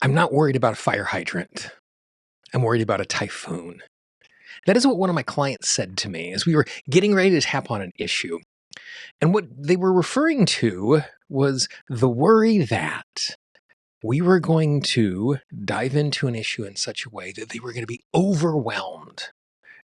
I'm not worried about a fire hydrant. I'm worried about a typhoon. That is what one of my clients said to me as we were getting ready to tap on an issue. And what they were referring to was the worry that we were going to dive into an issue in such a way that they were going to be overwhelmed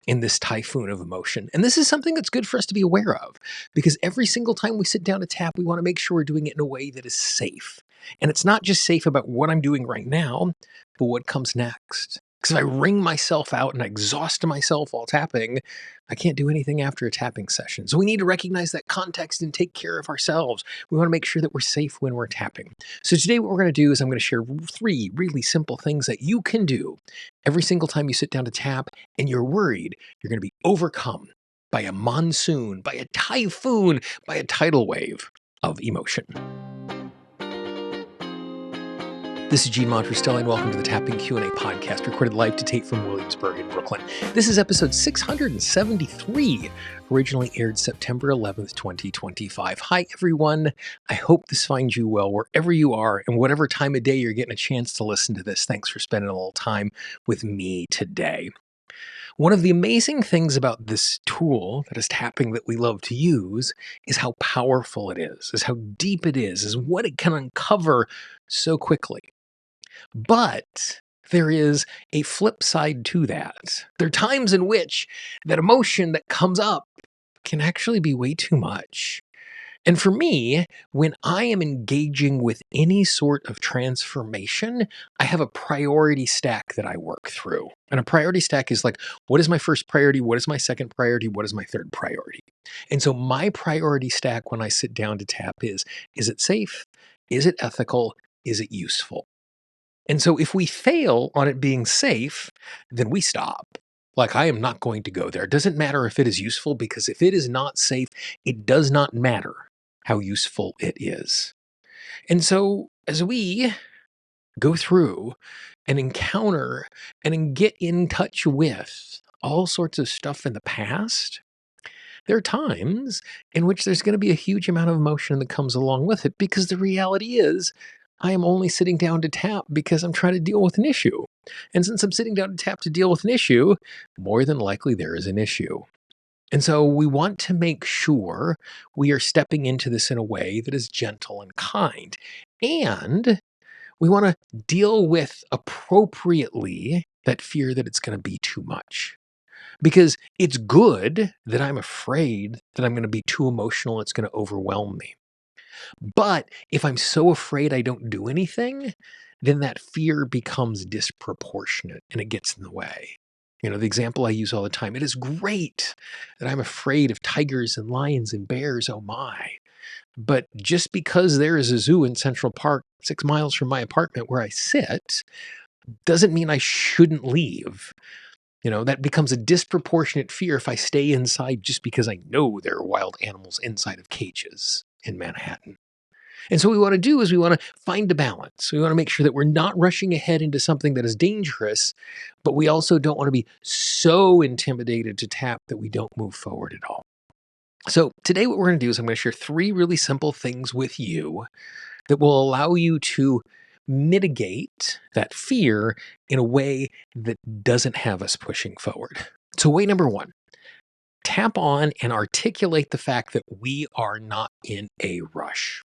in this typhoon of emotion. And this is something that's good for us to be aware of because every single time we sit down to tap, we want to make sure we're doing it in a way that is safe. And it's not just safe about what I'm doing right now, but what comes next. Because if I wring myself out and I exhaust myself while tapping, I can't do anything after a tapping session. So we need to recognize that context and take care of ourselves. We want to make sure that we're safe when we're tapping. So today what we're going to do is I'm going to share 3 really simple things that you can do every single time you sit down to tap and you're worried you're going to be overcome by a monsoon, by a typhoon, by a tidal wave of emotion. This is Monterastelli, and welcome to the Tapping Q&A podcast, recorded live to tape from Williamsburg in Brooklyn. This is episode 673, originally aired September 11th, 2025. Hi, everyone. I hope this finds you well wherever you are and whatever time of day you're getting a chance to listen to this. Thanks for spending a little time with me today. One of the amazing things about this tool that is tapping that we love to use is how powerful it is how deep it is what it can uncover so quickly. But there is a flip side to that. There are times in which that emotion that comes up can actually be way too much. And for me, when I am engaging with any sort of transformation, I have a priority stack that I work through. And a priority stack is like, what is my first priority? What is my second priority? What is my third priority? And so my priority stack when I sit down to tap is it safe? Is it ethical? Is it useful? And so if we fail on it being safe, then we stop. Like, I am not going to go there. It doesn't matter if it is useful, because if it is not safe, it does not matter how useful it is. And so as we go through and encounter and get in touch with all sorts of stuff in the past, there are times in which there's going to be a huge amount of emotion that comes along with it, because the reality is I am only sitting down to tap because I'm trying to deal with an issue. And since I'm sitting down to tap to deal with an issue, more than likely there is an issue. And so we want to make sure we are stepping into this in a way that is gentle and kind. And we want to deal with appropriately that fear that it's going to be too much. Because it's good that I'm afraid that I'm going to be too emotional, it's going to overwhelm me. But if I'm so afraid I don't do anything, then that fear becomes disproportionate and it gets in the way. You know, the example I use all the time, it is great that I'm afraid of tigers and lions and bears, oh my. But just because there is a zoo in Central Park 6 miles from my apartment where I sit, doesn't mean I shouldn't leave. You know, that becomes a disproportionate fear if I stay inside just because I know there are wild animals inside of cages in Manhattan. And so what we want to do is we want to find a balance. We want to make sure that we're not rushing ahead into something that is dangerous, but we also don't want to be so intimidated to tap that we don't move forward at all. So today what we're going to do is I'm going to share 3 really simple things with you that will allow you to mitigate that fear in a way that doesn't have us pushing forward. So way number 1, tap on and articulate the fact that we are not in a rush.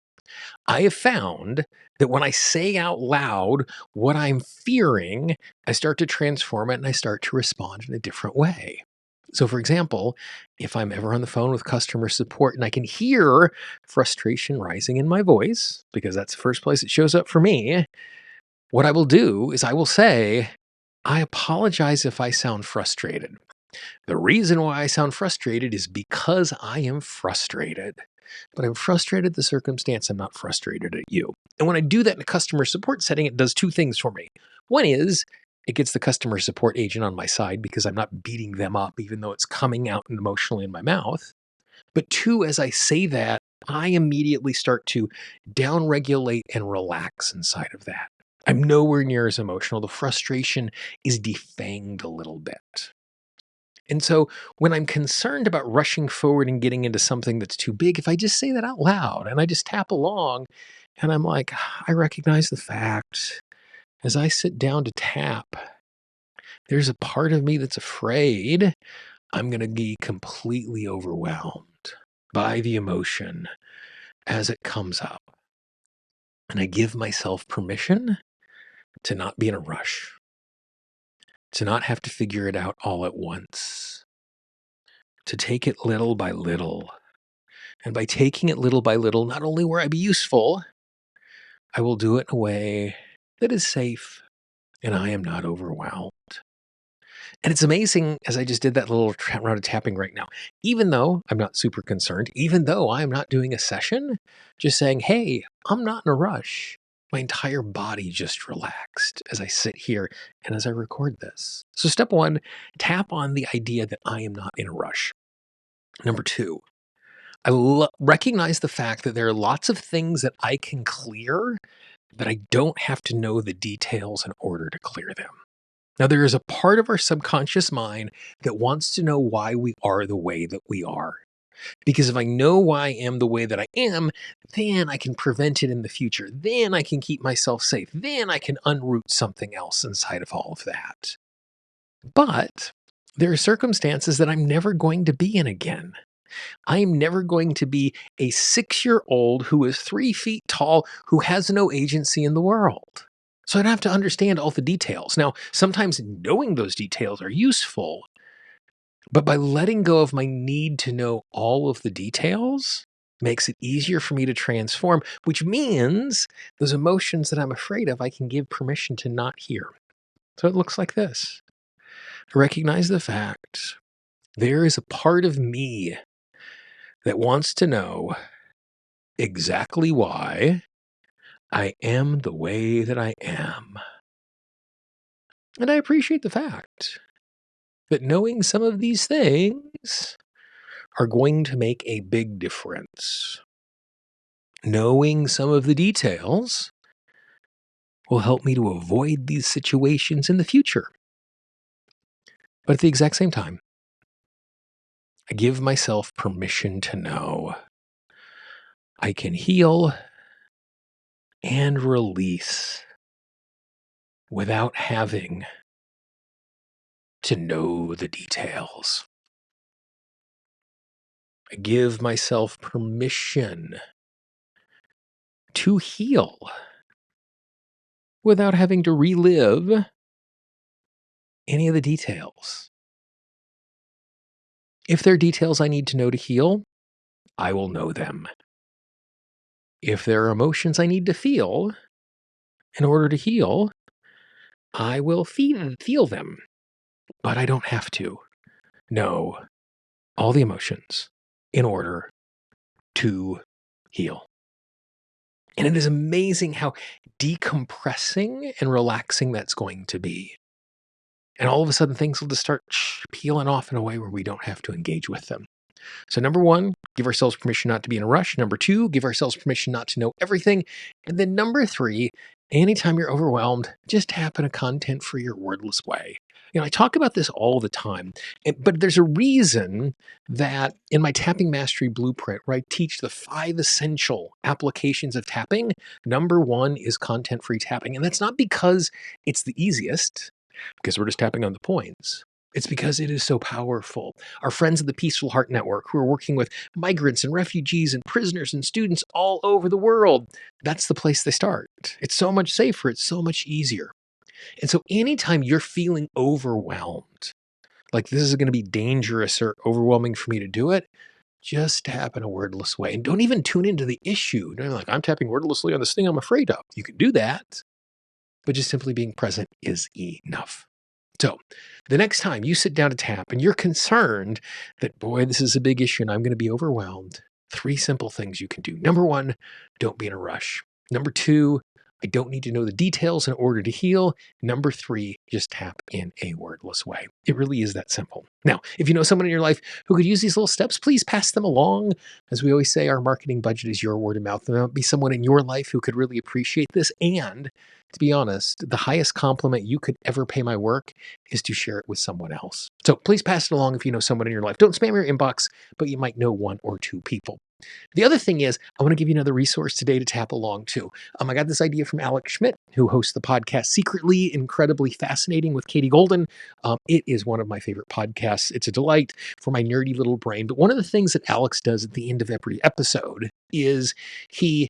I have found that when I say out loud what I'm fearing, I start to transform it and I start to respond in a different way. So for example, if I'm ever on the phone with customer support and I can hear frustration rising in my voice, because that's the first place it shows up for me, what I will do is I will say, I apologize if I sound frustrated. The reason why I sound frustrated is because I am frustrated. But I'm frustrated at the circumstance. I'm not frustrated at you. And when I do that in a customer support setting, it does 2 things for me. One is it gets the customer support agent on my side because I'm not beating them up, even though it's coming out emotionally in my mouth. But 2, as I say that, I immediately start to downregulate and relax inside of that. I'm nowhere near as emotional. The frustration is defanged a little bit. And so when I'm concerned about rushing forward and getting into something that's too big, if I just say that out loud and I just tap along and I'm like, I recognize the fact As I sit down to tap, there's a part of me that's afraid I'm going to be completely overwhelmed by the emotion as it comes up. And I give myself permission to not be in a rush, to not have to figure it out all at once, to take it little by little. And by taking it little by little, not only will I be useful, I will do it in a way that is safe and I am not overwhelmed. And it's amazing as I just did that little round of tapping right now, even though I'm not super concerned, even though I'm not doing a session, just saying, hey, I'm not in a rush. My entire body just relaxed as I sit here and as I record this. So step one, tap on the idea that I am not in a rush. Number two, I recognize the fact that there are lots of things that I can clear, but I don't have to know the details in order to clear them. Now, there is a part of our subconscious mind that wants to know why we are the way that we are. Because if I know why I am the way that I am, then I can prevent it in the future. Then I can keep myself safe. Then I can unroot something else inside of all of that. But there are circumstances that I'm never going to be in again. I am never going to be a 6-year-old who is 3 feet tall who has no agency in the world. So I'd have to understand all the details. Now, sometimes knowing those details are useful, but by letting go of my need to know all of the details makes it easier for me to transform, which means those emotions that I'm afraid of, I can give permission to not hear. So it looks like this. I recognize the fact there is a part of me that wants to know exactly why I am the way that I am. And I appreciate the fact that knowing some of these things are going to make a big difference. Knowing some of the details will help me to avoid these situations in the future. But at the exact same time, I give myself permission to know I can heal and release without having to know the details. I give myself permission to heal without having to relive any of the details. If there are details I need to know to heal, I will know them. If there are emotions I need to feel in order to heal, I will feel them. But I don't have to know all the emotions in order to heal. And it is amazing how decompressing and relaxing that's going to be. And all of a sudden, things will just start peeling off in a way where we don't have to engage with them. So, number one, give ourselves permission not to be in a rush. Number two, give ourselves permission not to know everything. And then number three, anytime you're overwhelmed, just tap in a content-free or wordless way. I talk about this all the time, but there's a reason that in my Tapping Mastery Blueprint, where I teach the 5 essential applications of tapping, number one is content-free tapping. And that's not because it's the easiest, because we're just tapping on the points. It's because it is so powerful. Our friends at the Peaceful Heart Network, who are working with migrants and refugees and prisoners and students all over the world, that's the place they start. It's so much safer. It's so much easier. And so anytime you're feeling overwhelmed, like this is going to be dangerous or overwhelming for me to do it, just tap in a wordless way. And don't even tune into the issue. Don't be like, I'm tapping wordlessly on this thing I'm afraid of. You can do that, but just simply being present is enough. So the next time you sit down to tap and you're concerned that, boy, this is a big issue and I'm going to be overwhelmed, 3 simple things you can do. Number one, don't be in a rush. Number two, I don't need to know the details in order to heal. Number three, just tap in a wordless way. It really is that simple. Now, if you know someone in your life who could use these little steps, please pass them along. As we always say, our marketing budget is your word of mouth. There might be someone in your life who could really appreciate this. And to be honest, the highest compliment you could ever pay my work is to share it with someone else. So please pass it along if you know someone in your life. Don't spam your inbox, but you might know 1 or 2 people. The other thing is, I want to give you another resource today to tap along to. I got this idea from Alex Schmidt, who hosts the podcast Secretly Incredibly Fascinating with Katie Golden. It is one of my favorite podcasts. It's a delight for my nerdy little brain. But one of the things that Alex does at the end of every episode is he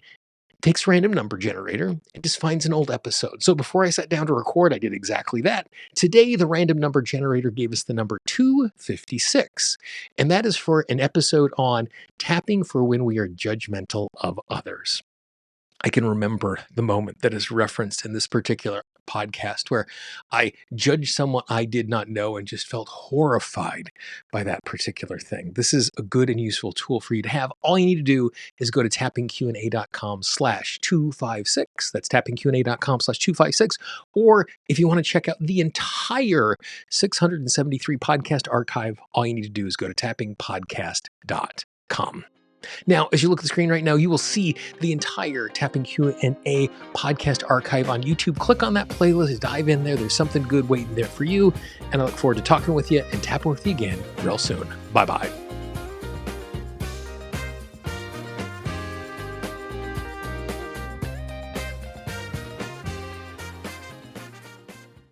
takes a random number generator and just finds an old episode. So before I sat down to record, I did exactly that. Today, the random number generator gave us the number 256, and that is for an episode on tapping for when we are judgmental of others. I can remember the moment that is referenced in this particular podcast where I judged someone I did not know and just felt horrified by that particular thing. This is a good and useful tool for you to have. All you need to do is go to tappingqanda.com/256. That's tappingqanda.com/256. Or if you want to check out the entire 673 podcast archive, all you need to do is go to tappingpodcast.com. Now, as you look at the screen right now, you will see the entire Tapping Q&A podcast archive on YouTube. Click on that playlist, dive in there. There's something good waiting there for you. And I look forward to talking with you and tapping with you again real soon. Bye-bye.